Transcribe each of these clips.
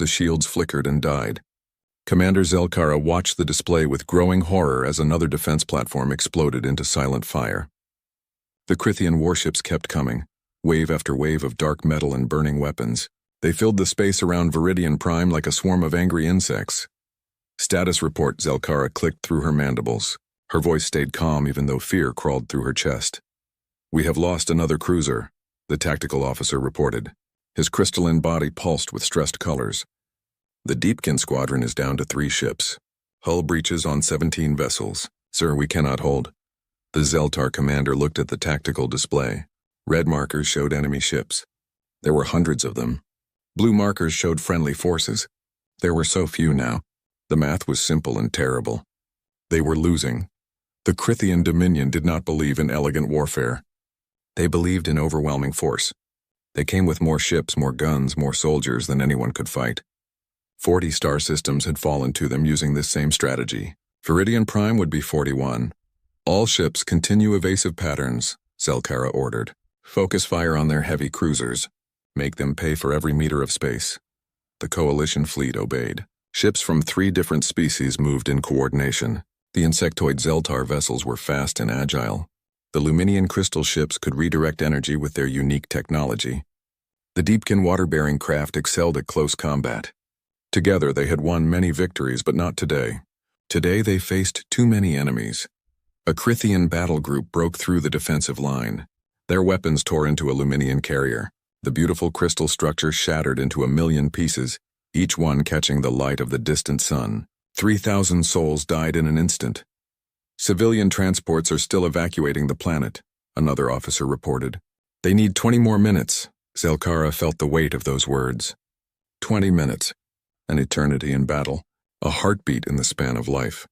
The shields flickered and died. Commander Zelkara watched the display with growing horror as another defense platform exploded into silent fire. The Crythian warships kept coming, wave after wave of dark metal and burning weapons. They filled the space around Viridian Prime like a swarm of angry insects. Status report, Zelkara clicked through her mandibles. Her voice stayed calm even though fear crawled through her chest. We have lost another cruiser, the tactical officer reported. His crystalline body pulsed with stressed colors. The Deepkin squadron is down to 3 ships. Hull breaches on 17 vessels. Sir, we cannot hold. The Zeltar commander looked at the tactical display. Red markers showed enemy ships. There were hundreds of them. Blue markers showed friendly forces. There were so few now. The math was simple and terrible. They were losing. The Crythian Dominion did not believe in elegant warfare. They believed in overwhelming force. They came with more ships, more guns, more soldiers than anyone could fight. 40 star systems had fallen to them using this same strategy. Viridian Prime would be 41. All ships continue evasive patterns, Zelkara ordered. Focus fire on their heavy cruisers. Make them pay for every meter of space. The Coalition fleet obeyed. Ships from 3 different species moved in coordination. The insectoid Zeltar vessels were fast and agile. The Luminian crystal ships could redirect energy with their unique technology. The Deepkin water-bearing craft excelled at close combat. Together they had won many victories, but not today. Today they faced too many enemies. A Crythian battle group broke through the defensive line. Their weapons tore into a Luminian carrier. The beautiful crystal structure shattered into 1,000,000 pieces, each one catching the light of the distant sun. 3,000 souls died in an instant. Civilian transports are still evacuating the planet, another officer reported. They need 20 more minutes. Zelkara felt the weight of those words. 20 minutes. An eternity in battle. A heartbeat in the span of life.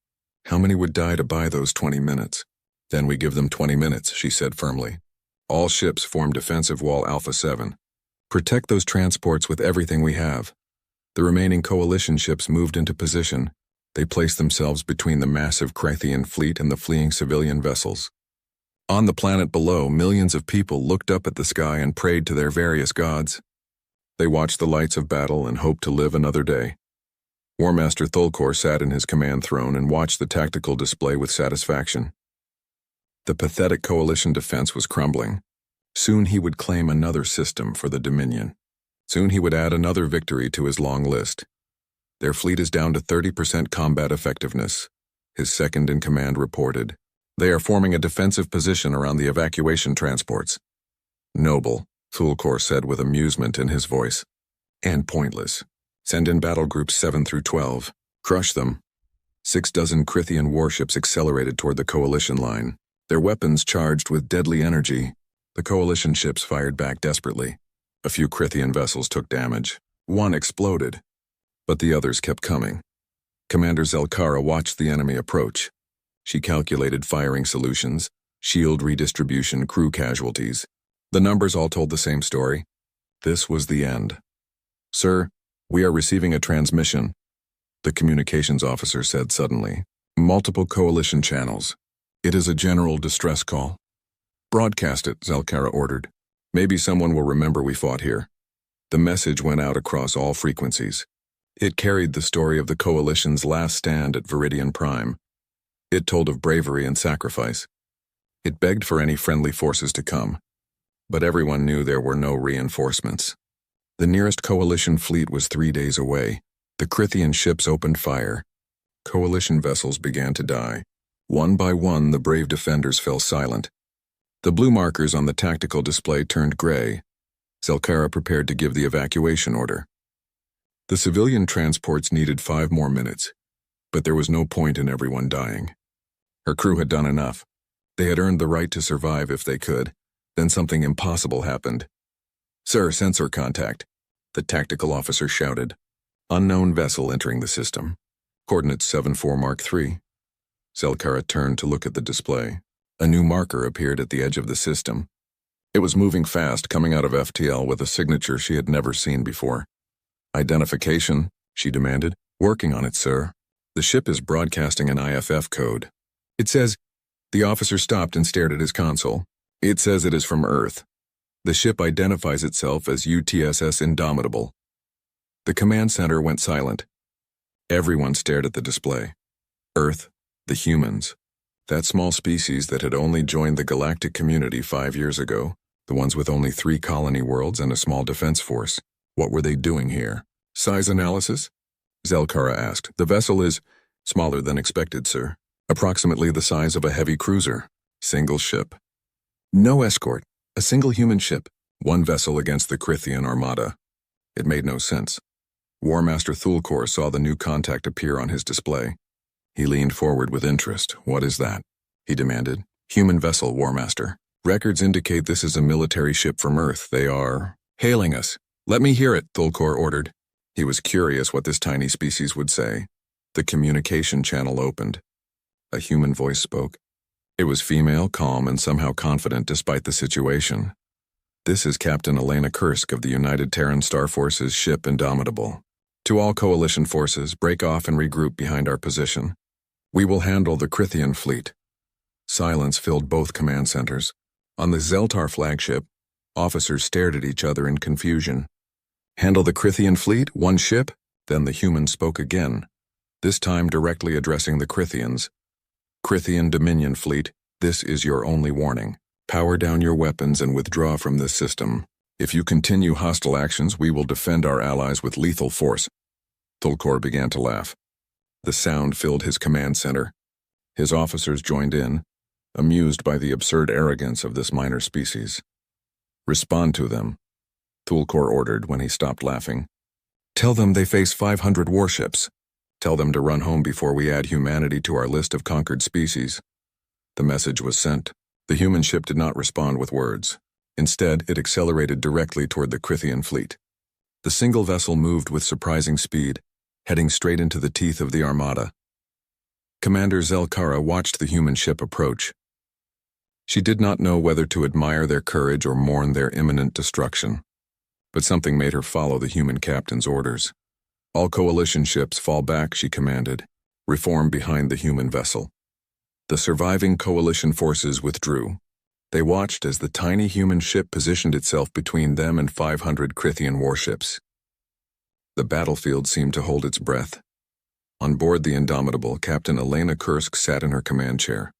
How many would die to buy those 20 minutes? Then we give them 20 minutes, she said firmly. All ships form defensive wall Alpha 7. Protect those transports with everything we have. The remaining coalition ships moved into position. They placed themselves between the massive Crythian fleet and the fleeing civilian vessels. On the planet below, millions of people looked up at the sky and prayed to their various gods. They watched the lights of battle and hoped to live another day. War Master Thulkor sat in his command throne and watched the tactical display with satisfaction. The pathetic coalition defense was crumbling. Soon he would claim another system for the Dominion. Soon he would add another victory to his long list. Their fleet is down to 30% combat effectiveness, his second-in-command reported. They are forming a defensive position around the evacuation transports. Noble, Thulkor said with amusement in his voice. And pointless. Send in battle groups 7 through 12. Crush them. 6 dozen Crythian warships accelerated toward the coalition line. Their weapons charged with deadly energy. The coalition ships fired back desperately. A few Crythian vessels took damage. One exploded. But the others kept coming. Commander Zelkara watched the enemy approach. She calculated firing solutions, shield redistribution, crew casualties. The numbers all told the same story. This was the end. Sir, we are receiving a transmission, the communications officer said suddenly. Multiple coalition channels. It is a general distress call. Broadcast it, Zelkara ordered. Maybe someone will remember we fought here. The message went out across all frequencies. It carried the story of the coalition's last stand at Viridian Prime. It told of bravery and sacrifice. It begged for any friendly forces to come. But everyone knew there were no reinforcements. The nearest coalition fleet was 3 days away. The Crythian ships opened fire. Coalition vessels began to die. One by one, the brave defenders fell silent. The blue markers on the tactical display turned gray. Zelkara prepared to give the evacuation order. The civilian transports needed 5 more minutes, but there was no point in everyone dying. Her crew had done enough. They had earned the right to survive if they could. Then something impossible happened. Sir, sensor contact, the tactical officer shouted. Unknown vessel entering the system. Coordinates 74 Mark III. Zelkara turned to look at the display. A new marker appeared at the edge of the system. It was moving fast, coming out of FTL with a signature she had never seen before. Identification, she demanded. Working on it, sir. The ship is broadcasting an IFF code. It says, the officer stopped and stared at his console. It says it is from Earth. The ship identifies itself as UTSS Indomitable. The command center went silent. Everyone stared at the display. Earth, the humans, that small species that had only joined the galactic community 5 years ago, the ones with only 3 colony worlds and a small defense force. What were they doing here? Size analysis? Zelkara asked. The vessel is smaller than expected, sir. Approximately the size of a heavy cruiser. Single ship. No escort. A single human ship. One vessel against the Krithian armada. It made no sense. War Master Thulkor saw the new contact appear on his display. He leaned forward with interest. What is that? He demanded. Human vessel, War Master. Records indicate this is a military ship from Earth. They are hailing us. Let me hear it, Thulkor ordered. He was curious what this tiny species would say. The communication channel opened. A human voice spoke. It was female, calm, and somehow confident despite the situation. This is Captain Elena Kursk of the United Terran Star Forces ship Indomitable. To all coalition forces, break off and regroup behind our position. We will handle the Krithian fleet. Silence filled both command centers. On the Zeltar flagship, officers stared at each other in confusion. Handle the Krithian fleet, one ship? Then the human spoke again, this time directly addressing the Krithians. Krithian Dominion fleet, this is your only warning. Power down your weapons and withdraw from this system. If you continue hostile actions, we will defend our allies with lethal force. Thulkor began to laugh. The sound filled his command center. His officers joined in, amused by the absurd arrogance of this minor species. Respond to them, Thulkor ordered when he stopped laughing. Tell them they face 500 warships. Tell them to run home before we add humanity to our list of conquered species. The message was sent. The human ship did not respond with words. Instead, it accelerated directly toward the Krithian fleet. The single vessel moved with surprising speed, heading straight into the teeth of the armada. Commander Zelkara watched the human ship approach. She did not know whether to admire their courage or mourn their imminent destruction. But something made her follow the human captain's orders. All coalition ships fall back, she commanded. Reform behind the human vessel. The surviving coalition forces withdrew. They watched as the tiny human ship positioned itself between them and 500 Krithian warships. The battlefield seemed to hold its breath. On board the Indomitable, Captain Elena Kursk sat in her command chair.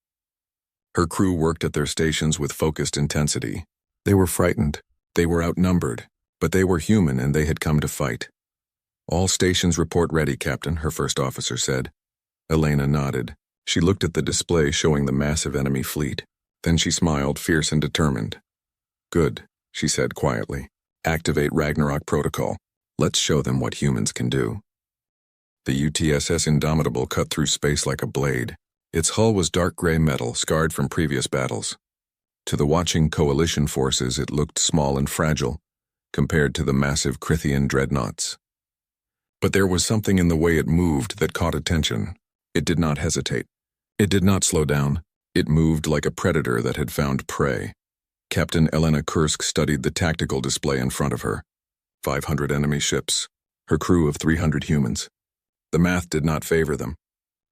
Her crew worked at their stations with focused intensity. They were frightened. They were outnumbered. But they were human and they had come to fight. All stations report ready, Captain, her first officer said. Elena nodded. She looked at the display showing the massive enemy fleet. Then she smiled, fierce and determined. Good, she said quietly. Activate Ragnarok Protocol. Let's show them what humans can do. The UTSS Indomitable cut through space like a blade. Its hull was dark gray metal, scarred from previous battles. To the watching coalition forces, it looked small and fragile, compared to the massive Krithian dreadnoughts. But there was something in the way it moved that caught attention. It did not hesitate. It did not slow down. It moved like a predator that had found prey. Captain Elena Kursk studied the tactical display in front of her. 500 enemy ships. Her crew of 300 humans. The math did not favor them.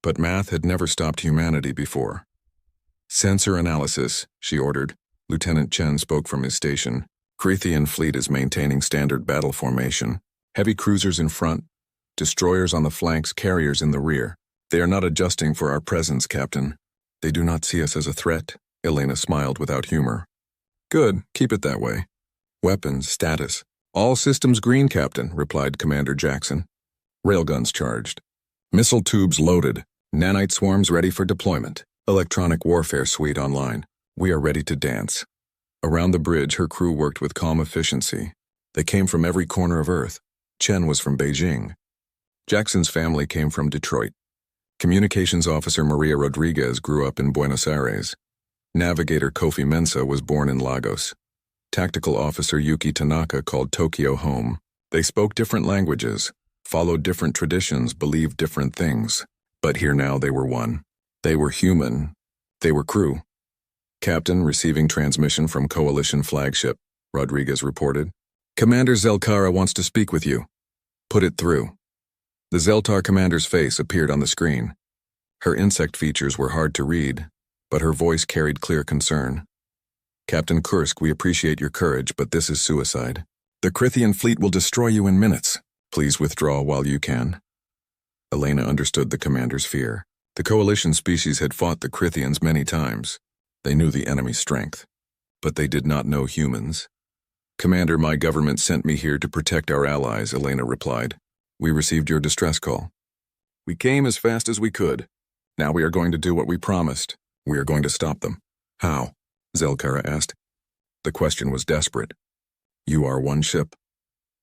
But math had never stopped humanity before. Sensor analysis, she ordered. Lieutenant Chen spoke from his station. Krithian fleet is maintaining standard battle formation. Heavy cruisers in front, destroyers on the flanks, carriers in the rear. They are not adjusting for our presence, Captain. They do not see us as a threat. Elena smiled without humor. Good, keep it that way. Weapons, status. All systems green, Captain, replied Commander Jackson. Railguns charged. Missile tubes loaded. Nanite swarms ready for deployment. Electronic warfare suite online. We are ready to dance. Around the bridge, her crew worked with calm efficiency. They came from every corner of Earth. Chen was from Beijing. Jackson's family came from Detroit. Communications officer Maria Rodriguez grew up in Buenos Aires. Navigator Kofi Mensah was born in Lagos. Tactical officer Yuki Tanaka called Tokyo home. They spoke different languages, followed different traditions, believed different things. But here now they were one. They were human. They were crew. Captain receiving transmission from Coalition flagship, Rodriguez reported. Commander Zelkara wants to speak with you. Put it through. The Zeltar commander's face appeared on the screen. Her insect features were hard to read, but her voice carried clear concern. Captain Kursk, we appreciate your courage, but this is suicide. The Krithian fleet will destroy you in minutes. Please withdraw while you can. Elena understood the commander's fear. The coalition species had fought the Crithians many times. They knew the enemy's strength. But they did not know humans. Commander, my government sent me here to protect our allies, Elena replied. We received your distress call. We came as fast as we could. Now we are going to do what we promised. We are going to stop them. How? Zelkara asked. The question was desperate. You are one ship.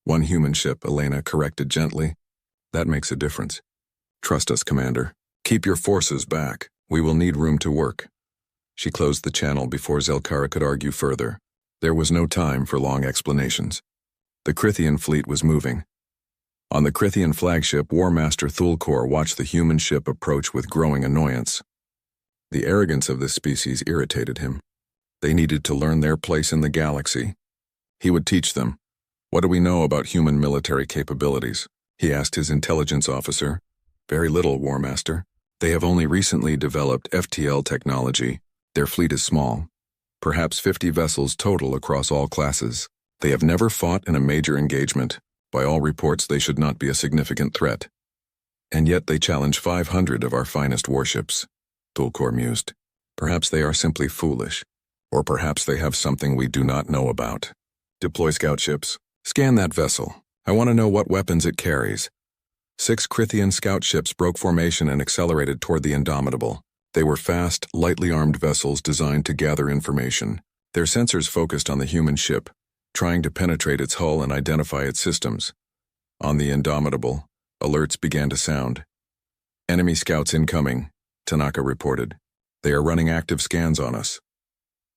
One human ship, Elena corrected gently. That makes a difference. Trust us, Commander. Keep your forces back. We will need room to work. She closed the channel before Zelkara could argue further. There was no time for long explanations. The Crithian fleet was moving. On the Crithian flagship, War Master Thulkor watched the human ship approach with growing annoyance. The arrogance of this species irritated him. They needed to learn their place in the galaxy. He would teach them. What do we know about human military capabilities? He asked his intelligence officer. Very little, War Master. They have only recently developed FTL technology. Their fleet is small. Perhaps 50 vessels total across all classes. They have never fought in a major engagement. By all reports, they should not be a significant threat. And yet they challenge 500 of our finest warships. Thulkor mused. Perhaps they are simply foolish. Or perhaps they have something we do not know about. Deploy scout ships. Scan that vessel. I want to know what weapons it carries. 6 Crithian scout ships broke formation and accelerated toward the Indomitable. They were fast, lightly armed vessels designed to gather information. Their sensors focused on the human ship, trying to penetrate its hull and identify its systems. On the Indomitable, alerts began to sound. Enemy scouts incoming, Tanaka reported. They are running active scans on us.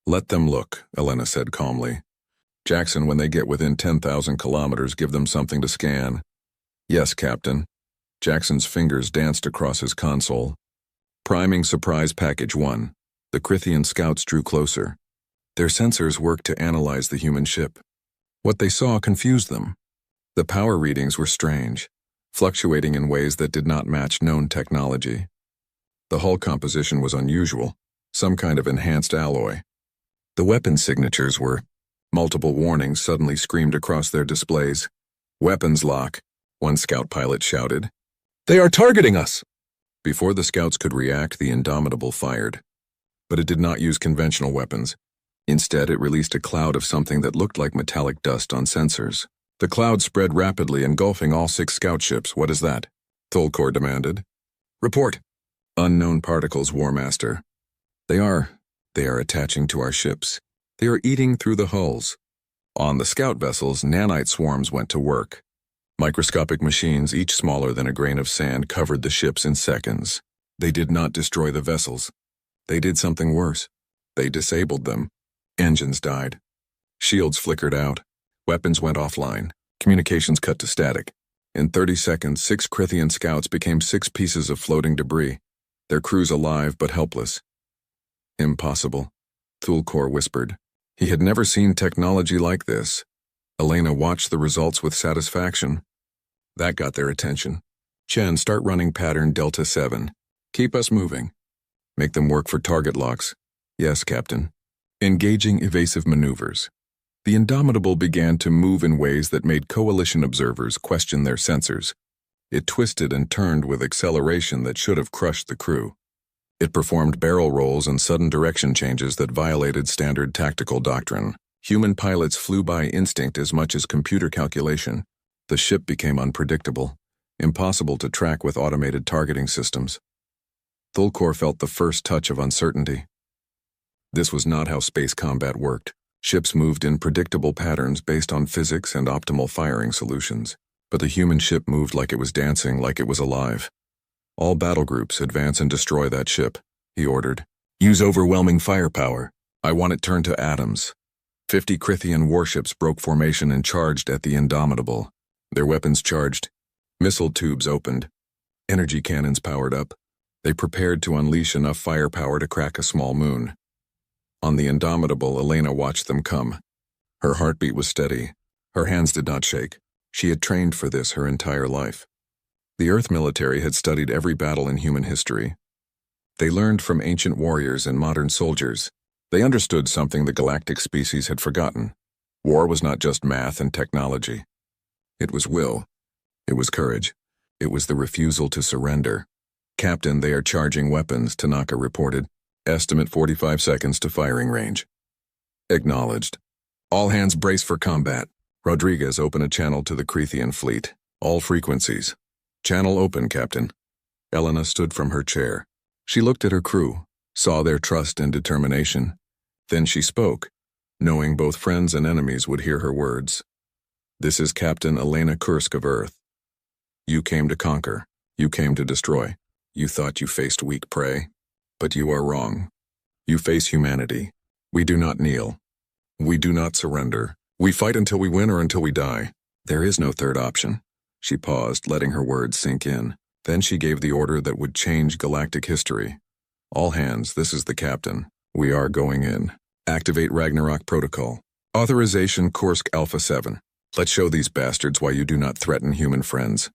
Let them look, Elena said calmly. Jackson, when they get within 10,000 kilometers, give them something to scan. Yes, Captain. Jackson's fingers danced across his console. Priming Surprise Package 1. The Crithian scouts drew closer. Their sensors worked to analyze the human ship. What they saw confused them. The power readings were strange, fluctuating in ways that did not match known technology. The hull composition was unusual, some kind of enhanced alloy. The weapon signatures were. Multiple warnings suddenly screamed across their displays. Weapons lock, one scout pilot shouted. They are targeting us! Before the scouts could react, the Indomitable fired. But it did not use conventional weapons. Instead, it released a cloud of something that looked like metallic dust on sensors. The cloud spread rapidly, engulfing all 6 scout ships. What is that? Thulkor demanded. Report. Unknown particles, War Master. They are attaching to our ships. They are eating through the hulls. On the scout vessels, nanite swarms went to work. Microscopic machines, each smaller than a grain of sand, covered the ships in seconds. They did not destroy the vessels. They did something worse. They disabled them. Engines died. Shields flickered out. Weapons went offline. Communications cut to static. In 30 seconds, 6 Crithian scouts became 6 pieces of floating debris, their crews alive but helpless. Impossible, Thulkor whispered. He had never seen technology like this. Elena watched the results with satisfaction. That got their attention. Chen, start running pattern Delta 7. Keep us moving. Make them work for target locks. Yes, Captain. Engaging evasive maneuvers. The Indomitable began to move in ways that made coalition observers question their sensors. It twisted and turned with acceleration that should have crushed the crew. It performed barrel rolls and sudden direction changes that violated standard tactical doctrine. Human pilots flew by instinct as much as computer calculation. The ship became unpredictable, impossible to track with automated targeting systems. Thulkor felt the first touch of uncertainty. This was not how space combat worked. Ships moved in predictable patterns based on physics and optimal firing solutions. But the human ship moved like it was dancing, like it was alive. All battle groups advance and destroy that ship, he ordered. Use overwhelming firepower. I want it turned to atoms. 50 Crithian warships broke formation and charged at the Indomitable. Their weapons charged. Missile tubes opened. Energy cannons powered up. They prepared to unleash enough firepower to crack a small moon. On the Indomitable, Elena watched them come. Her heartbeat was steady. Her hands did not shake. She had trained for this her entire life. The Earth military had studied every battle in human history. They learned from ancient warriors and modern soldiers. They understood something the galactic species had forgotten. War was not just math and technology. It was will. It was courage. It was the refusal to surrender. "Captain, they are charging weapons," Tanaka reported. "Estimate 45 seconds to firing range." Acknowledged. "All hands brace for combat." Rodriguez opened a channel to the Crethean fleet. "All frequencies." "Channel open, Captain." Elena stood from her chair. She looked at her crew, saw their trust and determination. Then she spoke, knowing both friends and enemies would hear her words. "This is Captain Elena Kursk of Earth. You came to conquer. You came to destroy. You thought you faced weak prey. But you are wrong. You face humanity. We do not kneel. We do not surrender. We fight until we win or until we die. There is no third option." She paused, letting her words sink in. Then she gave the order that would change galactic history. "All hands, this is the captain. We are going in. Activate Ragnarok Protocol. Authorization Kursk Alpha 7. Let's show these bastards why you do not threaten human friends."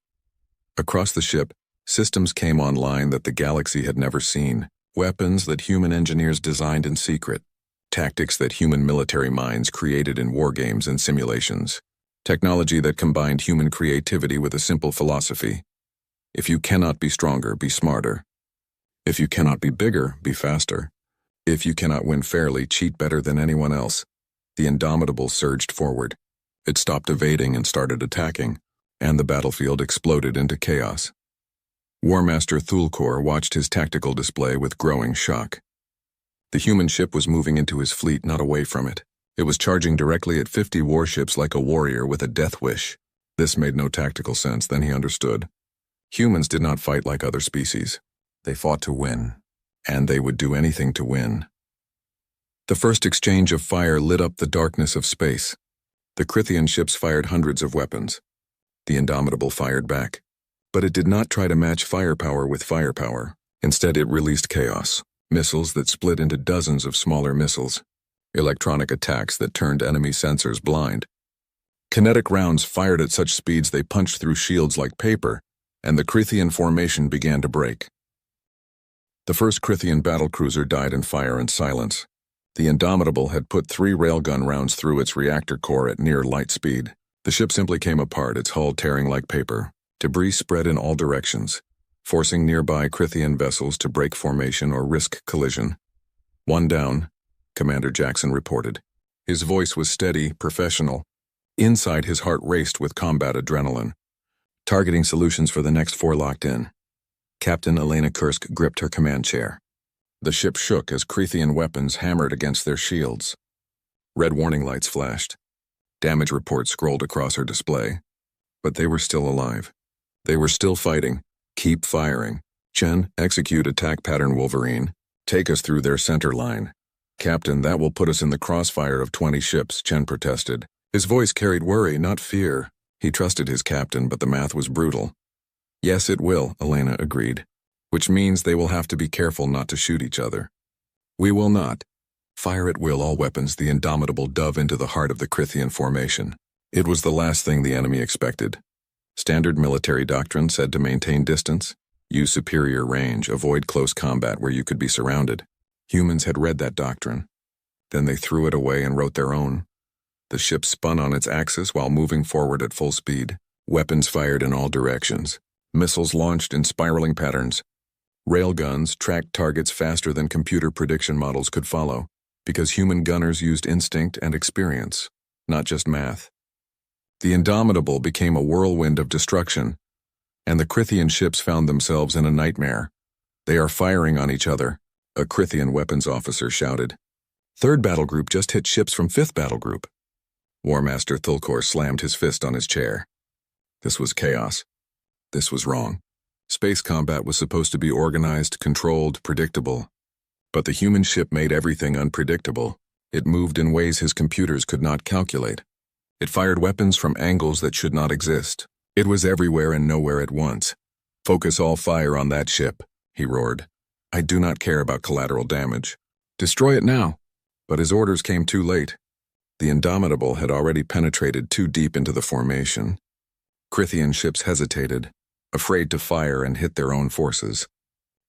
Across the ship, systems came online that the galaxy had never seen. Weapons that human engineers designed in secret. Tactics that human military minds created in war games and simulations. Technology that combined human creativity with a simple philosophy. If you cannot be stronger, be smarter. If you cannot be bigger, be faster. If you cannot win fairly, cheat better than anyone else. The Indomitable surged forward. It stopped evading and started attacking, and the battlefield exploded into chaos. War Master Thulkor watched his tactical display with growing shock. The human ship was moving into his fleet, not away from it. It was charging directly at 50 warships like a warrior with a death wish. This made no tactical sense, then he understood. Humans did not fight like other species. They fought to win, and they would do anything to win. The first exchange of fire lit up the darkness of space. The Crethean ships fired hundreds of weapons. The Indomitable fired back. But it did not try to match firepower with firepower. Instead, it released chaos. Missiles that split into dozens of smaller missiles. Electronic attacks that turned enemy sensors blind. Kinetic rounds fired at such speeds they punched through shields like paper, and the Crethean formation began to break. The first Crethean battlecruiser died in fire and silence. The Indomitable had put 3 railgun rounds through its reactor core at near light speed. The ship simply came apart, its hull tearing like paper. Debris spread in all directions, forcing nearby Crethean vessels to break formation or risk collision. "One down," Commander Jackson reported. His voice was steady, professional. Inside, his heart raced with combat adrenaline. Targeting solutions for the next 4 locked in. Captain Elena Kursk gripped her command chair. The ship shook as Crethean weapons hammered against their shields. Red warning lights flashed. Damage reports scrolled across her display. But they were still alive. They were still fighting. "Keep firing. Chen, execute attack pattern Wolverine. Take us through their center line." "Captain, that will put us in the crossfire of 20 ships, Chen protested. His voice carried worry, not fear. He trusted his captain, but the math was brutal. "Yes, it will," Elena agreed. "Which means they will have to be careful not to shoot each other." "We will not." Fire at will, all weapons, the Indomitable dove into the heart of the Crethean formation. It was the last thing the enemy expected. Standard military doctrine said to maintain distance, use superior range, avoid close combat where you could be surrounded. Humans had read that doctrine. Then they threw it away and wrote their own. The ship spun on its axis while moving forward at full speed. Weapons fired in all directions. Missiles launched in spiraling patterns. Railguns tracked targets faster than computer prediction models could follow, because human gunners used instinct and experience, not just math. The Indomitable became a whirlwind of destruction, and the Crethean ships found themselves in a nightmare. "They are firing on each other," a Crethean weapons officer shouted. "Third battle group just hit ships from 5th battle group." War Master Thulkor slammed his fist on his chair. This was chaos. This was wrong. Space combat was supposed to be organized, controlled, predictable. But the human ship made everything unpredictable. It moved in ways his computers could not calculate. It fired weapons from angles that should not exist. It was everywhere and nowhere at once. "Focus all fire on that ship," he roared. "I do not care about collateral damage. Destroy it now." But his orders came too late. The Indomitable had already penetrated too deep into the formation. Crethean ships hesitated, afraid to fire and hit their own forces.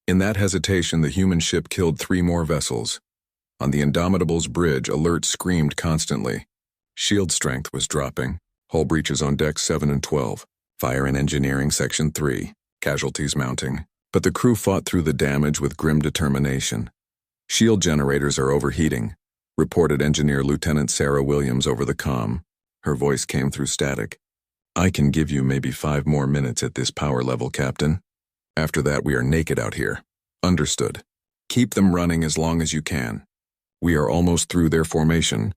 In that hesitation, the human ship killed 3 more vessels. On the Indomitable's bridge, alerts screamed constantly. Shield strength was dropping. Hull breaches on decks 7 and 12. Fire and Engineering Section 3. Casualties mounting. But the crew fought through the damage with grim determination. Shield generators are overheating, reported Engineer Lieutenant Sarah Williams over the comm. Her voice came through static. I can give you maybe 5 more minutes at this power level, Captain. After that, we are naked out here. Understood. Keep them running as long as you can. We are almost through their formation.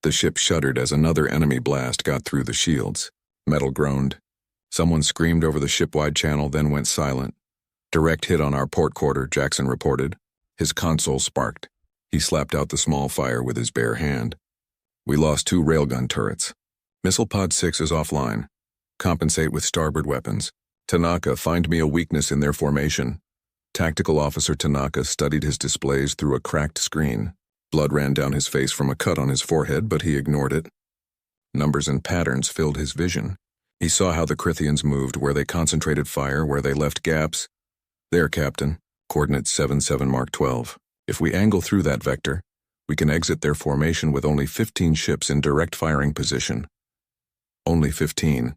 The ship shuddered as another enemy blast got through the shields. Metal groaned. Someone screamed over the shipwide channel, then went silent. Direct hit on our port quarter, Jackson reported. His console sparked. He slapped out the small fire with his bare hand. We lost 2 railgun turrets. Missile Pod 6 is offline. Compensate with starboard weapons. Tanaka, find me a weakness in their formation. Tactical Officer Tanaka studied his displays through a cracked screen. Blood ran down his face from a cut on his forehead, but he ignored it. Numbers and patterns filled his vision. He saw how the Crithians moved, where they concentrated fire, where they left gaps. There, Captain. Coordinate 77 Mark 12. If we angle through that vector, we can exit their formation with only 15 ships in direct firing position. Only 15,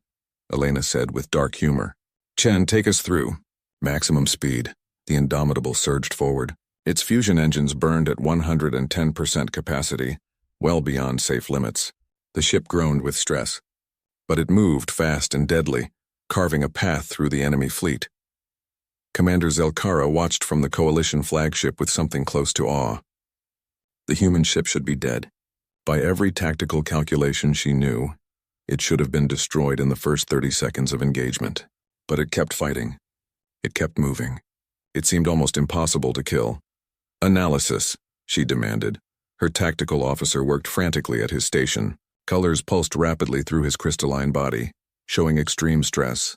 Elena said with dark humor. Chen, take us through. Maximum speed. The Indomitable surged forward. Its fusion engines burned at 110% capacity, well beyond safe limits. The ship groaned with stress. But it moved fast and deadly, carving a path through the enemy fleet. Commander Zelkara watched from the Coalition flagship with something close to awe. The human ship should be dead. By every tactical calculation she knew, it should have been destroyed in the first 30 seconds of engagement. But it kept fighting. It kept moving. It seemed almost impossible to kill. Analysis, she demanded. Her tactical officer worked frantically at his station. Colors pulsed rapidly through his crystalline body, showing extreme stress.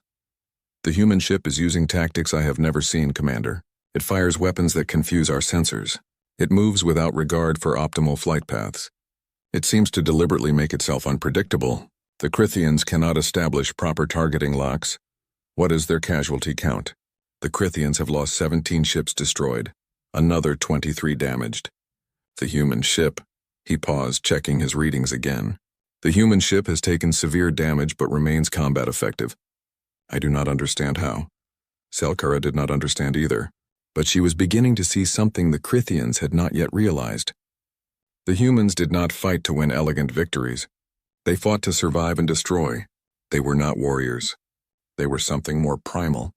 The human ship is using tactics I have never seen, Commander. It fires weapons that confuse our sensors. It moves without regard for optimal flight paths. It seems to deliberately make itself unpredictable. The Crithians cannot establish proper targeting locks. What is their casualty count? The Crithians have lost 17 ships destroyed, another 23 damaged. The human ship, he paused, checking his readings again. The human ship has taken severe damage but remains combat effective. I do not understand how. Zelkara did not understand either, but she was beginning to see something the Crithians had not yet realized. The humans did not fight to win elegant victories. They fought to survive and destroy. They were not warriors. They were something more primal.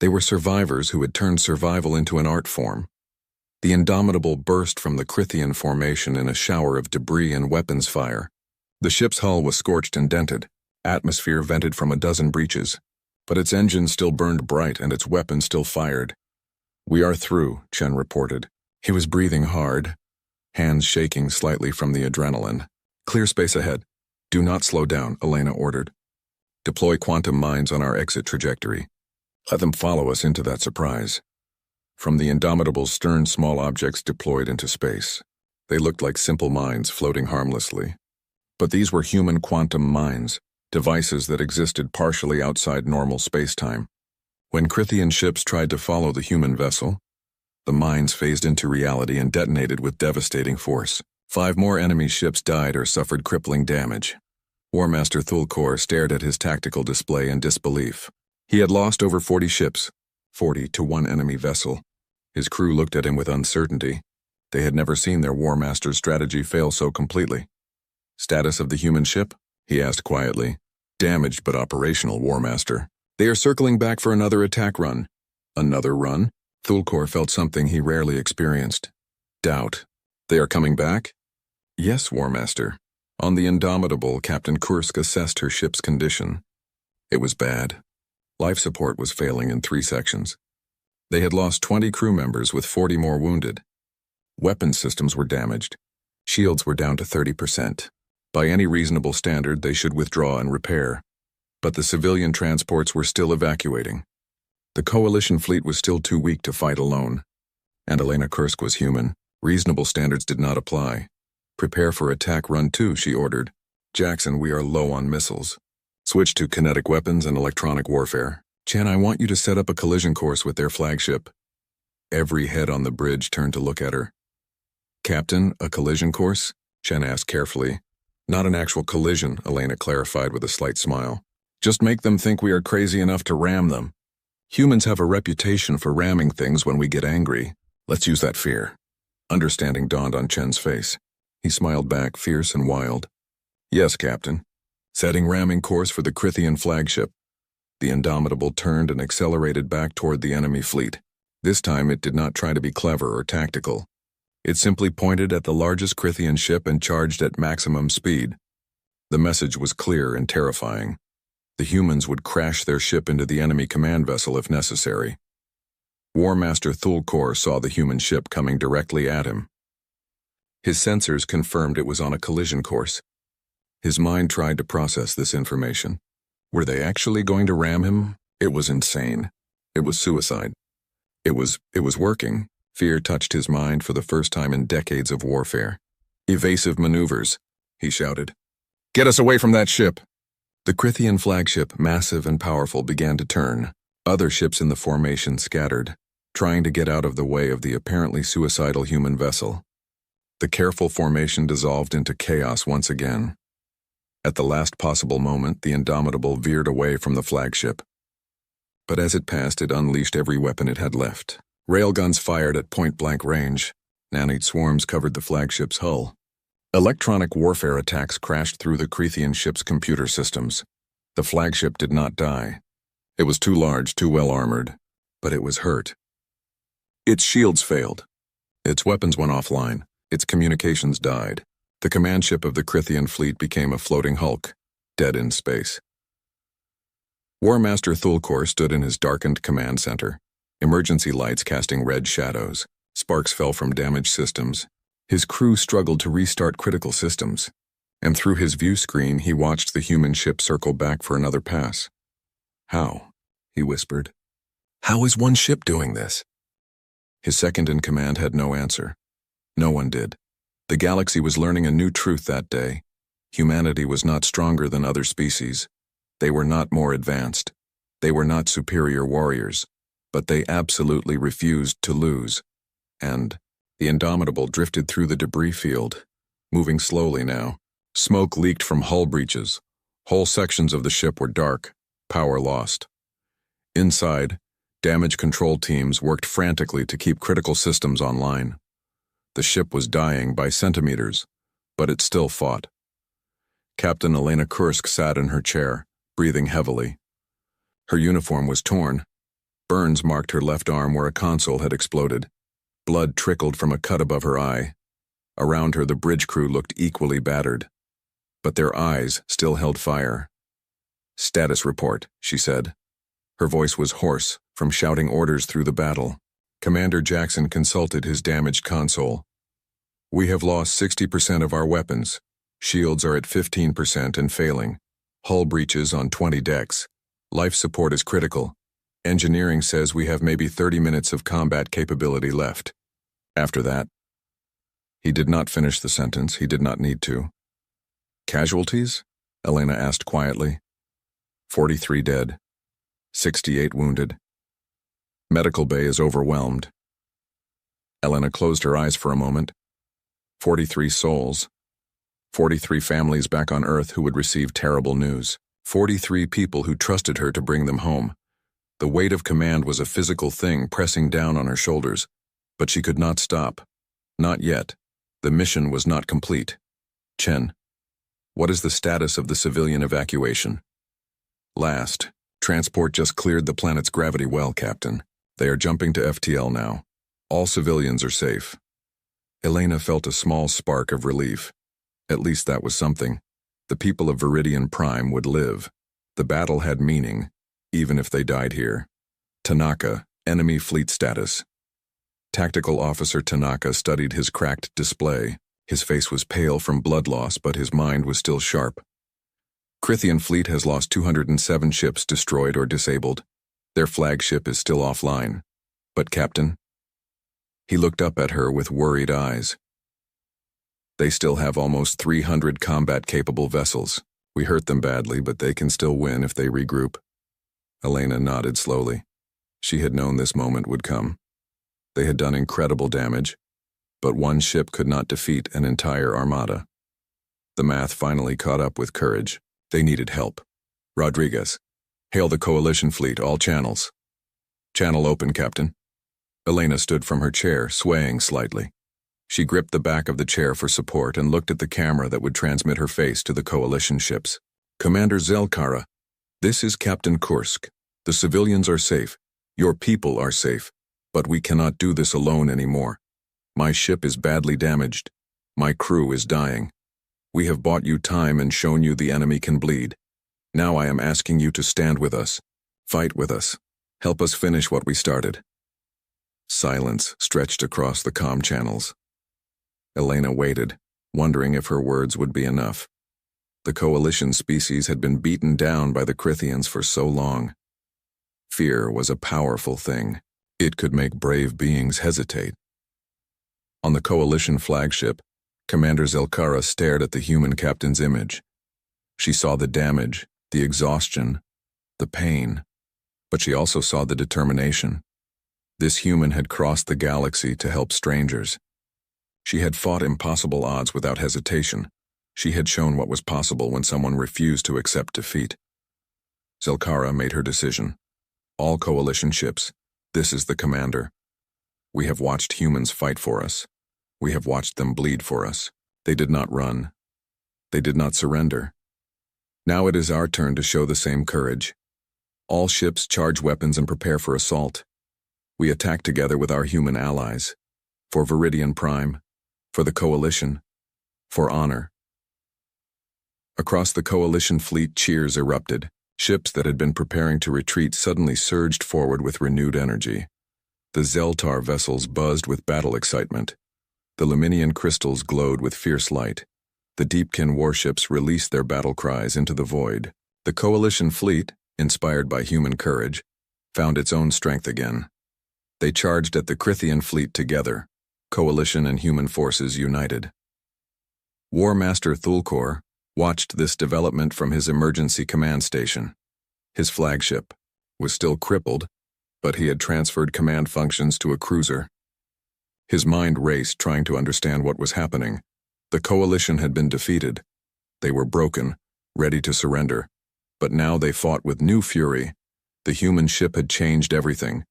They were survivors who had turned survival into an art form. The Indomitable burst from the Crithian formation in a shower of debris and weapons fire. The ship's hull was scorched and dented. Atmosphere vented from a dozen breaches. But its engines still burned bright and its weapons still fired. We are through, Chen reported. He was breathing hard, hands shaking slightly from the adrenaline. Clear space ahead. Do not slow down, Elena ordered. Deploy quantum mines on our exit trajectory. Let them follow us into that surprise. From the Indomitable's stern, small objects deployed into space. They looked like simple mines floating harmlessly. But these were human quantum mines, devices that existed partially outside normal space-time. When Crithian ships tried to follow the human vessel, the mines phased into reality and detonated with devastating force. 5 more enemy ships died or suffered crippling damage. War Master Thulkor stared at his tactical display in disbelief. He had lost over 40 ships, 40 to 1 enemy vessel. His crew looked at him with uncertainty. They had never seen their War Master's strategy fail so completely. Status of the human ship? He asked quietly. Damaged but operational, War Master. They are circling back for another attack run. Another run? Thulkor felt something he rarely experienced. Doubt. They are coming back? Yes, War Master. On the Indomitable, Captain Kursk assessed her ship's condition. It was bad. Life support was failing in 3 sections. They had lost 20 crew members with 40 more wounded. Weapon systems were damaged. Shields were down to 30%. By any reasonable standard, they should withdraw and repair. But the civilian transports were still evacuating. The Coalition fleet was still too weak to fight alone. And Elena Kursk was human. Reasonable standards did not apply. Prepare for attack run 2, she ordered. Jackson, we are low on missiles. Switch to kinetic weapons and electronic warfare. Chen, I want you to set up a collision course with their flagship. Every head on the bridge turned to look at her. Captain, a collision course? Chen asked carefully. Not an actual collision, Elena clarified with a slight smile. Just make them think we are crazy enough to ram them. Humans have a reputation for ramming things when we get angry. Let's use that fear. Understanding dawned on Chen's face. He smiled back, fierce and wild. Yes, Captain. Setting ramming course for the Crithian flagship. The Indomitable turned and accelerated back toward the enemy fleet. This time it did not try to be clever or tactical. It simply pointed at the largest Crithian ship and charged at maximum speed. The message was clear and terrifying. The humans would crash their ship into the enemy command vessel if necessary. War Master Thulkor saw the human ship coming directly at him. His sensors confirmed it was on a collision course. His mind tried to process this information. Were they actually going to ram him? It was insane. It was suicide. It was working. Fear touched his mind for the first time in decades of warfare. Evasive maneuvers, he shouted. Get us away from that ship! The Crithian flagship, massive and powerful, began to turn. Other ships in the formation scattered, trying to get out of the way of the apparently suicidal human vessel. The careful formation dissolved into chaos once again. At the last possible moment, the Indomitable veered away from the flagship. But as it passed, it unleashed every weapon it had left. Railguns fired at point-blank range. Nanite swarms covered the flagship's hull. Electronic warfare attacks crashed through the Crithian ship's computer systems. The flagship did not die. It was too large, too well armored, but it was hurt. Its shields failed. Its weapons went offline. Its communications died. The command ship of the Crithian fleet became a floating hulk, dead in space. War Master Thulkor stood in his darkened command center, emergency lights casting red shadows. Sparks fell from damaged systems. His crew struggled to restart critical systems, and through his view screen he watched the human ship circle back for another pass. How? He whispered. How is one ship doing this? His second-in-command had no answer. No one did. The galaxy was learning a new truth that day. Humanity was not stronger than other species. They were not more advanced. They were not superior warriors. But they absolutely refused to lose. And the Indomitable drifted through the debris field, moving slowly now. Smoke leaked from hull breaches. Whole sections of the ship were dark, power lost. Inside, damage control teams worked frantically to keep critical systems online. The ship was dying by centimeters, but it still fought. Captain Elena Kursk sat in her chair, breathing heavily. Her uniform was torn. Burns marked her left arm where a console had exploded. Blood trickled from a cut above her eye. Around her, the bridge crew looked equally battered. But their eyes still held fire. Status report, she said. Her voice was hoarse from shouting orders through the battle. Commander Jackson consulted his damaged console. We have lost 60% of our weapons. Shields are at 15% and failing. Hull breaches on 20 decks. Life support is critical. Engineering says we have maybe 30 minutes of combat capability left. After that, he did not finish the sentence. He did not need to. Casualties? Elena asked quietly. 43 dead. 68 wounded. Medical bay is overwhelmed. Elena closed her eyes for a moment. 43 souls. 43 families back on Earth who would receive terrible news. 43 people who trusted her to bring them home. The weight of command was a physical thing pressing down on her shoulders, but she could not stop. Not yet. The mission was not complete. Chen, what is the status of the civilian evacuation? Last. Transport just cleared the planet's gravity well, Captain. They are jumping to FTL now. All civilians are safe. Elena felt a small spark of relief. At least that was something. The people of Viridian Prime would live. The battle had meaning, even if they died here. Tanaka, enemy fleet status. Tactical Officer Tanaka studied his cracked display. His face was pale from blood loss, but his mind was still sharp. Crithian fleet has lost 207 ships destroyed or disabled. Their flagship is still offline. But Captain? He looked up at her with worried eyes. They still have almost 300 combat-capable vessels. We hurt them badly, but they can still win if they regroup. Elena nodded slowly. She had known this moment would come. They had done incredible damage, but one ship could not defeat an entire armada. The math finally caught up with courage. They needed help. Rodriguez. Hail the Coalition fleet, all channels. Channel open, Captain. Elena stood from her chair, swaying slightly. She gripped the back of the chair for support and looked at the camera that would transmit her face to the Coalition ships. Commander Zelkara, this is Captain Kursk. The civilians are safe. Your people are safe. But we cannot do this alone anymore. My ship is badly damaged. My crew is dying. We have bought you time and shown you the enemy can bleed. Now I am asking you to stand with us. Fight with us. Help us finish what we started. Silence stretched across the comm channels. Elena waited, wondering if her words would be enough. The Coalition species had been beaten down by the Crithians for so long. Fear was a powerful thing. It could make brave beings hesitate. On the Coalition flagship, Commander Zelkara stared at the human captain's image. She saw the damage, the exhaustion, the pain, but she also saw the determination. This human had crossed the galaxy to help strangers. She had fought impossible odds without hesitation. She had shown what was possible when someone refused to accept defeat. Zelkara made her decision. All Coalition ships, this is the commander. We have watched humans fight for us. We have watched them bleed for us. They did not run. They did not surrender. Now it is our turn to show the same courage. All ships charge weapons and prepare for assault. We attack together with our human allies. For Viridian Prime. For the Coalition. For honor. Across the Coalition fleet, cheers erupted. Ships that had been preparing to retreat suddenly surged forward with renewed energy. The Zeltar vessels buzzed with battle excitement. The Luminian crystals glowed with fierce light. The Deepkin warships released their battle cries into the void. The Coalition fleet, inspired by human courage, found its own strength again. They charged at the Crithian fleet together, Coalition and human forces united. War Master Thulkor watched this development from his emergency command station. His flagship was still crippled, but he had transferred command functions to a cruiser. His mind raced, trying to understand what was happening. The Coalition had been defeated. They were broken, ready to surrender. But now they fought with new fury. The human ship had changed everything.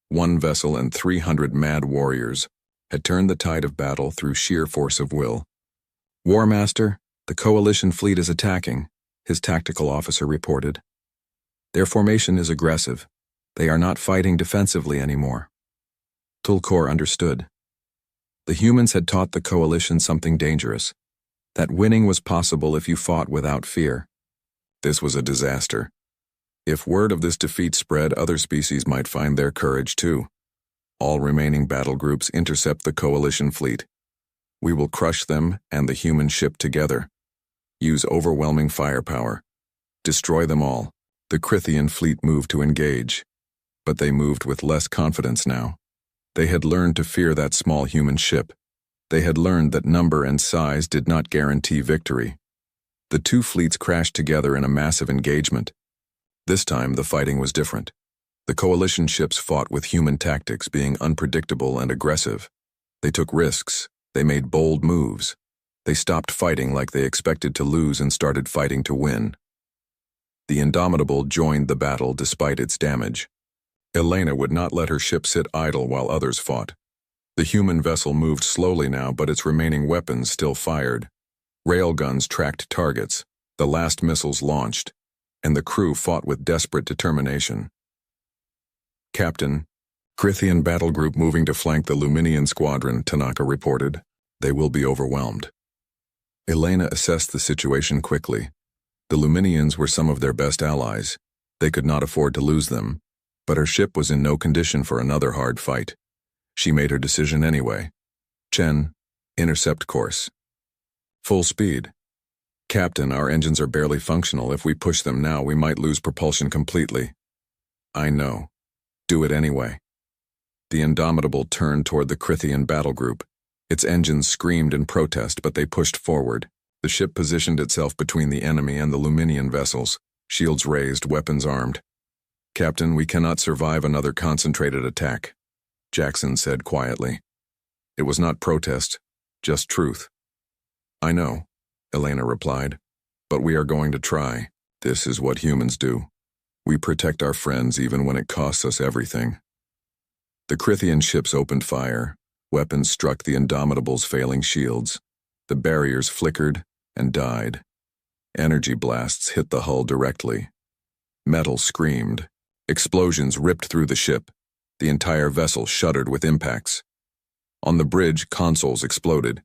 One vessel and 300 mad warriors had turned the tide of battle through sheer force of will. War Master, the Coalition fleet is attacking, his tactical officer reported. Their formation is aggressive. They are not fighting defensively anymore. Thulkor understood. The humans had taught the Coalition something dangerous, that winning was possible if you fought without fear. This was a disaster. If word of this defeat spread, other species might find their courage too. All remaining battle groups intercept the Coalition fleet. We will crush them and the human ship together. Use overwhelming firepower. Destroy them all. The Crithian fleet moved to engage, but they moved with less confidence now. They had learned to fear that small human ship. They had learned that number and size did not guarantee victory. The two fleets crashed together in a massive engagement. This time, the fighting was different. The Coalition ships fought with human tactics, being unpredictable and aggressive. They took risks. They made bold moves. They stopped fighting like they expected to lose and started fighting to win. The Indomitable joined the battle despite its damage. Elena would not let her ship sit idle while others fought. The human vessel moved slowly now, but its remaining weapons still fired. Railguns tracked targets, the last missiles launched, and the crew fought with desperate determination. Captain, Crithian battle group moving to flank the Luminian squadron, Tanaka reported. They will be overwhelmed. Elena assessed the situation quickly. The Luminians were some of their best allies. They could not afford to lose them, but her ship was in no condition for another hard fight. She made her decision anyway. Chen, intercept course. Full speed. Captain, our engines are barely functional. If we push them now, we might lose propulsion completely. I know. Do it anyway. The Indomitable turned toward the Crithian battle group. Its engines screamed in protest, but they pushed forward. The ship positioned itself between the enemy and the Luminian vessels, shields raised, weapons armed. Captain, we cannot survive another concentrated attack, Jackson said quietly. It was not protest, just truth. I know, Elena replied, but we are going to try. This is what humans do. We protect our friends even when it costs us everything. The Crithian ships opened fire. Weapons struck the Indomitable's failing shields. The barriers flickered and died. Energy blasts hit the hull directly. Metal screamed. Explosions ripped through the ship. The entire vessel shuddered with impacts. On the bridge, consoles exploded.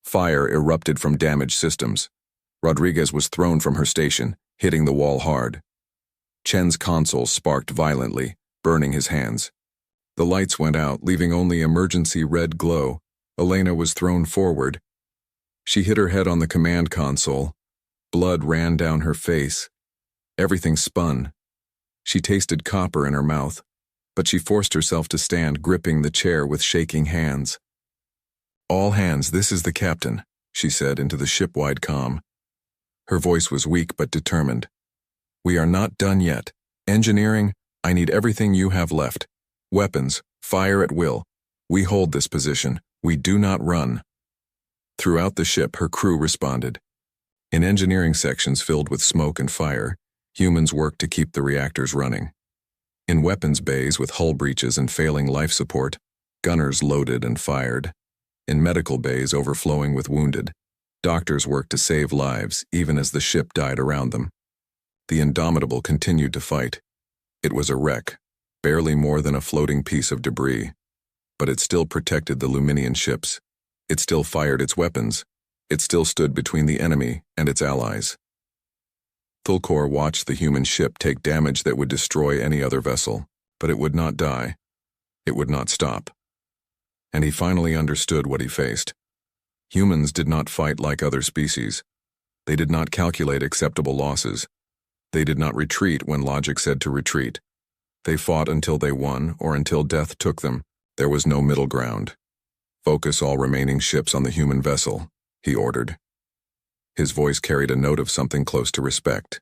Fire erupted from damaged systems. Rodriguez was thrown from her station, hitting the wall hard. Chen's console sparked violently, burning his hands. The lights went out, leaving only emergency red glow. Elena was thrown forward. She hit her head on the command console. Blood ran down her face. Everything spun. She tasted copper in her mouth, but she forced herself to stand, gripping the chair with shaking hands. "All hands, this is the captain," she said into the ship-wide comm. Her voice was weak but determined. "We are not done yet. Engineering, I need everything you have left. Weapons, fire at will. We hold this position. We do not run." Throughout the ship, her crew responded. In engineering sections filled with smoke and fire, humans worked to keep the reactors running. In weapons bays with hull breaches and failing life support, gunners loaded and fired. In medical bays overflowing with wounded, doctors worked to save lives even as the ship died around them. The Indomitable continued to fight. It was a wreck, barely more than a floating piece of debris, but it still protected the Luminian ships. It still fired its weapons. It still stood between the enemy and its allies. Thulkor watched the human ship take damage that would destroy any other vessel, but it would not die. It would not stop. And he finally understood what he faced. Humans did not fight like other species. They did not calculate acceptable losses. They did not retreat when logic said to retreat. They fought until they won or until death took them. There was no middle ground. "Focus all remaining ships on the human vessel," he ordered. His voice carried a note of something close to respect.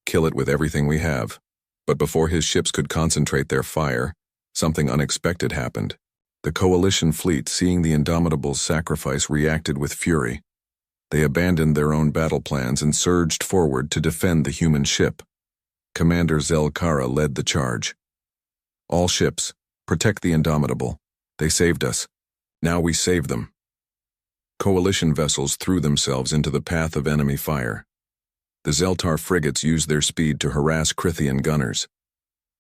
"Kill it with everything we have." But before his ships could concentrate their fire, something unexpected happened. The Coalition fleet, seeing the Indomitable's sacrifice, reacted with fury. They abandoned their own battle plans and surged forward to defend the human ship. Commander Zelkara led the charge. "All ships, protect the Indomitable. They saved us. Now we save them." Coalition vessels threw themselves into the path of enemy fire. The Zeltar frigates used their speed to harass Crithian gunners.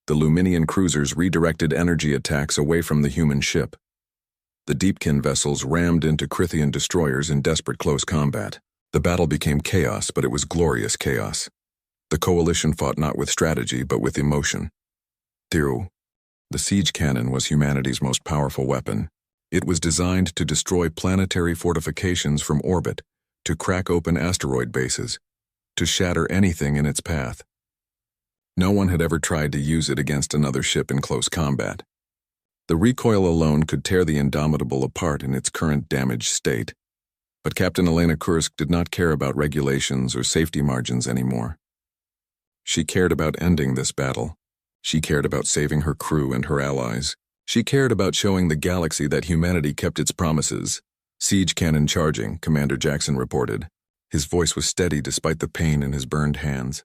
The Luminian cruisers redirected energy attacks away from the human ship. The Deepkin vessels rammed into Crithian destroyers in desperate close combat. The battle became chaos, but it was glorious chaos. The Coalition fought not with strategy, but with emotion. Thiru. The siege cannon was humanity's most powerful weapon. It was designed to destroy planetary fortifications from orbit, to crack open asteroid bases, to shatter anything in its path. No one had ever tried to use it against another ship in close combat. The recoil alone could tear the Indomitable apart in its current damaged state. But Captain Elena Kursk did not care about regulations or safety margins anymore. She cared about ending this battle. She cared about saving her crew and her allies. She cared about showing the galaxy that humanity kept its promises. "Siege cannon charging," Commander Jackson reported. His voice was steady despite the pain in his burned hands.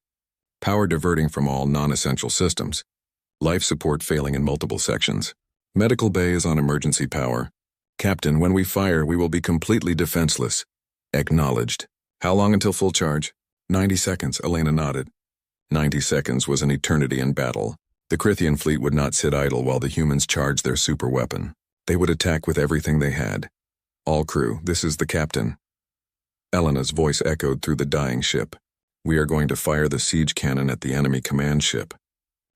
Power diverting from all non-essential systems. Life support failing in multiple sections. Medical bay is on emergency power. "Captain, when we fire, we will be completely defenseless." Acknowledged. "How long until full charge?" 90 seconds, Elena nodded. 90 seconds was an eternity in battle. The Crithian fleet would not sit idle while the humans charged their super weapon. They would attack with everything they had. "All crew, this is the captain." Elena's voice echoed through the dying ship. "We are going to fire the siege cannon at the enemy command ship.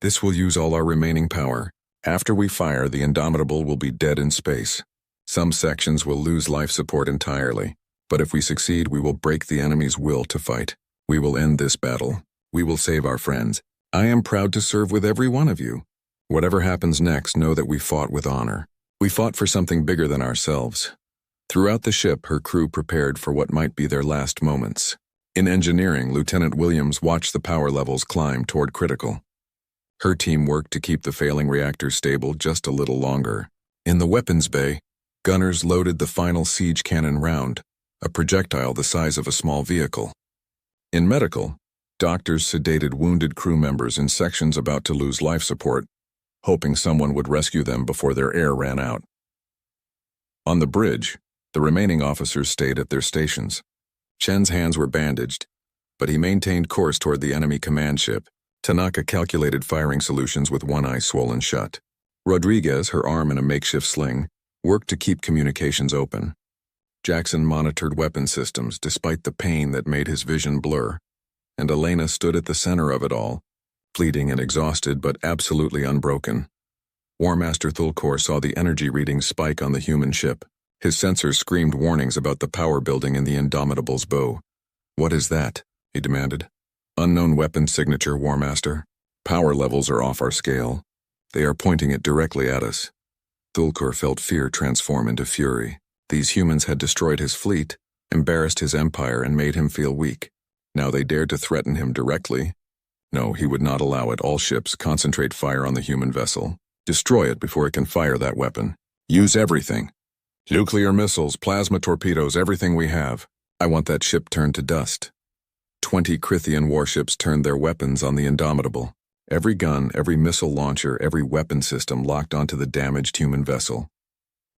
This will use all our remaining power. After we fire, the Indomitable will be dead in space. Some sections will lose life support entirely, but if we succeed, we will break the enemy's will to fight. We will end this battle. We will save our friends. I am proud to serve with every one of you. Whatever happens next, know that we fought with honor. We fought for something bigger than ourselves." Throughout the ship, her crew prepared for what might be their last moments. In engineering, Lieutenant Williams watched the power levels climb toward critical. Her team worked to keep the failing reactors stable just a little longer. In the weapons bay, gunners loaded the final siege cannon round, a projectile the size of a small vehicle. In medical, Doctors sedated wounded crew members in sections about to lose life support, hoping someone would rescue them before their air ran out. On the bridge, the remaining officers stayed at their stations. Chen's hands were bandaged, but he maintained course toward the enemy command ship. Tanaka calculated firing solutions with one eye swollen shut. Rodriguez, her arm in a makeshift sling, worked to keep communications open. Jackson monitored weapon systems despite the pain that made his vision blur, and Elena stood at the center of it all, fleeting and exhausted but absolutely unbroken. War Master Thulkor saw the energy readings spike on the human ship. His sensors screamed warnings about the power building in the Indomitable's bow. "What is that?" he demanded. "Unknown weapon signature, War Master. Power levels are off our scale. They are pointing it directly at us." Thulkor felt fear transform into fury. These humans had destroyed his fleet, embarrassed his empire, and made him feel weak. Now they dared to threaten him directly. No, he would not allow it. All ships, concentrate fire on the human vessel. Destroy it before it can fire that weapon. Use everything. Nuclear missiles, plasma torpedoes, everything we have. I want that ship turned to dust. 20 Crithian warships turned their weapons on the Indomitable. Every gun, every missile launcher, every weapon system locked onto the damaged human vessel.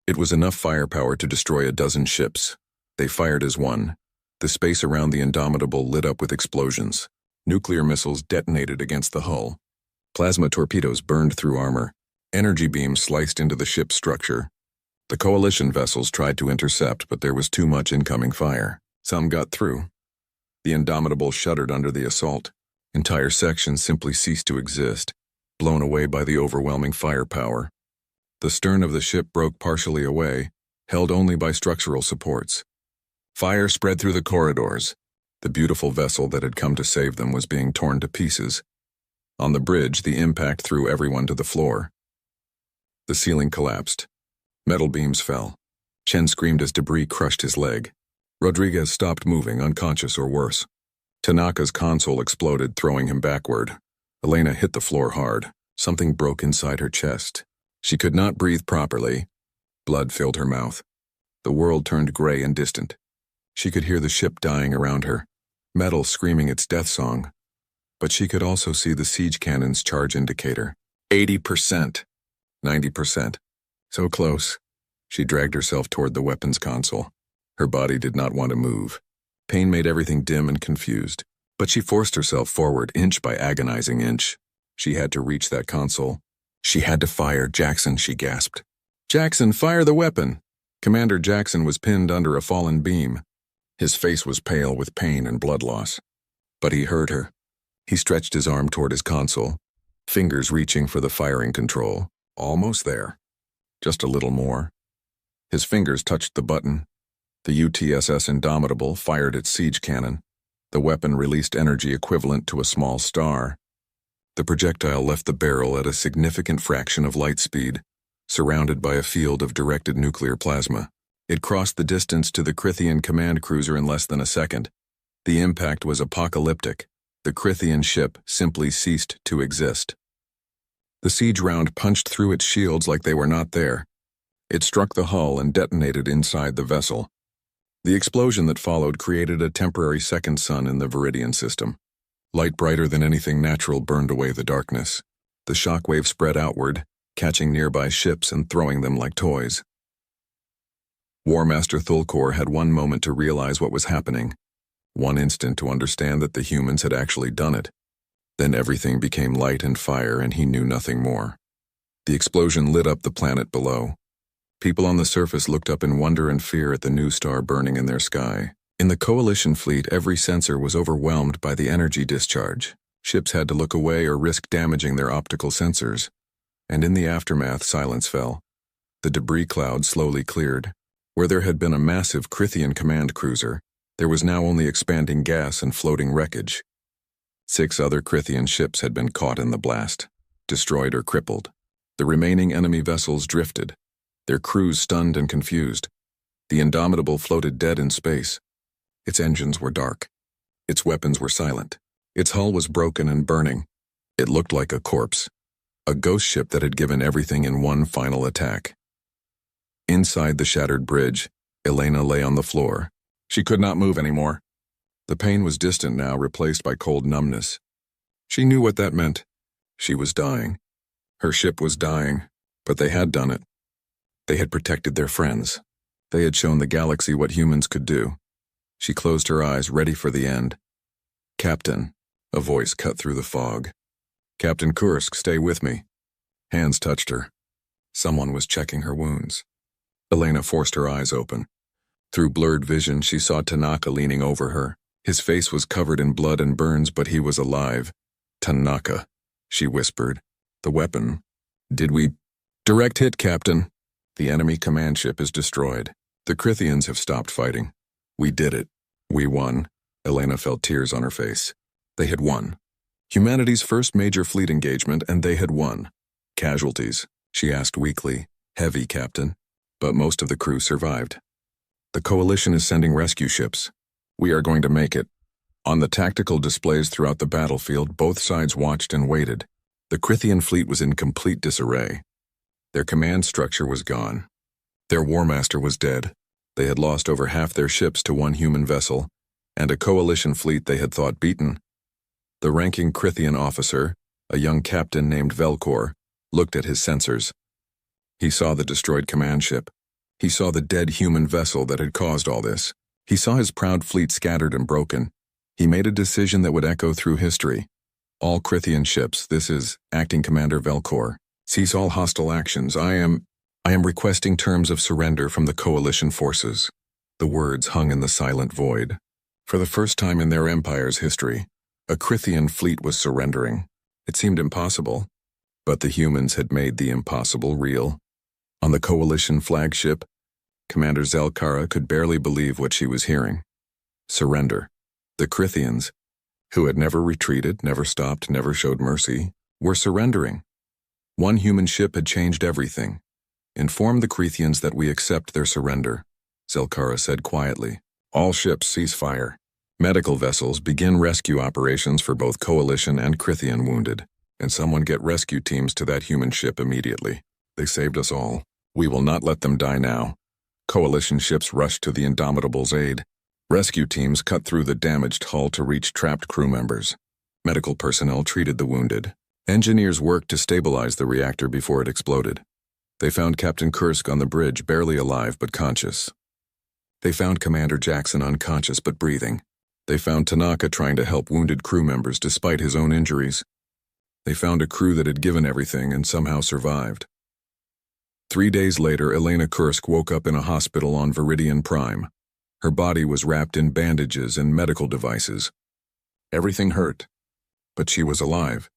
It was enough firepower to destroy a dozen ships. They fired as one. The space around the Indomitable lit up with explosions. Nuclear missiles detonated against the hull. Plasma torpedoes burned through armor. Energy beams sliced into the ship's structure. The coalition vessels tried to intercept, but there was too much incoming fire. Some got through. The Indomitable shuddered under the assault. Entire sections simply ceased to exist, blown away by the overwhelming firepower. The stern of the ship broke partially away, held only by structural supports. Fire spread through the corridors. The beautiful vessel that had come to save them was being torn to pieces. On the bridge, the impact threw everyone to the floor. The ceiling collapsed. Metal beams fell. Chen screamed as debris crushed his leg. Rodriguez stopped moving, unconscious or worse. Tanaka's console exploded, throwing him backward. Elena hit the floor hard. Something broke inside her chest. She could not breathe properly. Blood filled her mouth. The world turned gray and distant. She could hear the ship dying around her, metal screaming its death song. But she could also see the siege cannon's charge indicator. 80%. 90%. So close. She dragged herself toward the weapons console. Her body did not want to move. Pain made everything dim and confused. But she forced herself forward, inch by agonizing inch. She had to reach that console. She had to fire. "Jackson," she gasped. "Jackson, fire the weapon!" Commander Jackson was pinned under a fallen beam. His face was pale with pain and blood loss. But he heard her. He stretched his arm toward his console, fingers reaching for the firing control. Almost there. Just a little more. His fingers touched the button. The UTSS Indomitable fired its siege cannon. The weapon released energy equivalent to a small star. The projectile left the barrel at a significant fraction of light speed, surrounded by a field of directed nuclear plasma. It crossed the distance to the Crithian command cruiser in less than a second. The impact was apocalyptic. The Crithian ship simply ceased to exist. The siege round punched through its shields like they were not there. It struck the hull and detonated inside the vessel. The explosion that followed created a temporary second sun in the Viridian system. Light brighter than anything natural burned away the darkness. The shockwave spread outward, catching nearby ships and throwing them like toys. War Master Thulkor had one moment to realize what was happening. One instant to understand that the humans had actually done it. Then everything became light and fire, and he knew nothing more. The explosion lit up the planet below. People on the surface looked up in wonder and fear at the new star burning in their sky. In the Coalition fleet, every sensor was overwhelmed by the energy discharge. Ships had to look away or risk damaging their optical sensors. And in the aftermath, silence fell. The debris cloud slowly cleared. Where there had been a massive Crithian command cruiser, there was now only expanding gas and floating wreckage. 6 other Crithian ships had been caught in the blast, destroyed or crippled. The remaining enemy vessels drifted, their crews stunned and confused. The Indomitable floated dead in space. Its engines were dark. Its weapons were silent. Its hull was broken and burning. It looked like a corpse, a ghost ship that had given everything in one final attack. Inside the shattered bridge, Elena lay on the floor. She could not move anymore. The pain was distant now, replaced by cold numbness. She knew what that meant. She was dying. Her ship was dying, but they had done it. They had protected their friends. They had shown the galaxy what humans could do. She closed her eyes, ready for the end. "Captain," a voice cut through the fog. "Captain Kursk, stay with me." Hands touched her. Someone was checking her wounds. Elena forced her eyes open. Through blurred vision, she saw Tanaka leaning over her. His face was covered in blood and burns, but he was alive. "Tanaka," she whispered. "The weapon. Did we—" "Direct hit, Captain. The enemy command ship is destroyed. The Crithians have stopped fighting. We did it. We won." Elena felt tears on her face. They had won. Humanity's first major fleet engagement, and they had won. "Casualties?" she asked weakly. "Heavy, Captain. But most of the crew survived. The Coalition is sending rescue ships. We are going to make it." On the tactical displays throughout the battlefield, both sides watched and waited. The Crithian fleet was in complete disarray. Their command structure was gone. Their warmaster was dead. They had lost over half their ships to one human vessel, and a Coalition fleet they had thought beaten. The ranking Crithian officer, a young captain named Velkor, looked at his sensors. He saw the destroyed command ship. He saw the dead human vessel that had caused all this. He saw his proud fleet scattered and broken. He made a decision that would echo through history. "All Crithian ships, this is Acting Commander Velkor. Cease all hostile actions. I am requesting terms of surrender from the Coalition forces." The words hung in the silent void. For the first time in their empire's history, a Crithian fleet was surrendering. It seemed impossible, but the humans had made the impossible real. On the Coalition flagship, Commander Zelkara could barely believe what she was hearing. Surrender. The Crithians, who had never retreated, never stopped, never showed mercy, were surrendering. One human ship had changed everything. "Inform the Crithians that we accept their surrender," Zelkara said quietly. "All ships cease fire. Medical vessels begin rescue operations for both Coalition and Crithian wounded, and someone get rescue teams to that human ship immediately. They saved us all. We will not let them die now." Coalition ships rushed to the Indomitable's aid. Rescue teams cut through the damaged hull to reach trapped crew members. Medical personnel treated the wounded. Engineers worked to stabilize the reactor before it exploded. They found Captain Kursk on the bridge, barely alive but conscious. They found Commander Jackson unconscious but breathing. They found Tanaka trying to help wounded crew members despite his own injuries. They found a crew that had given everything and somehow survived. 3 days later, Elena Kursk woke up in a hospital on Viridian Prime. Her body was wrapped in bandages and medical devices. Everything hurt, but she was alive.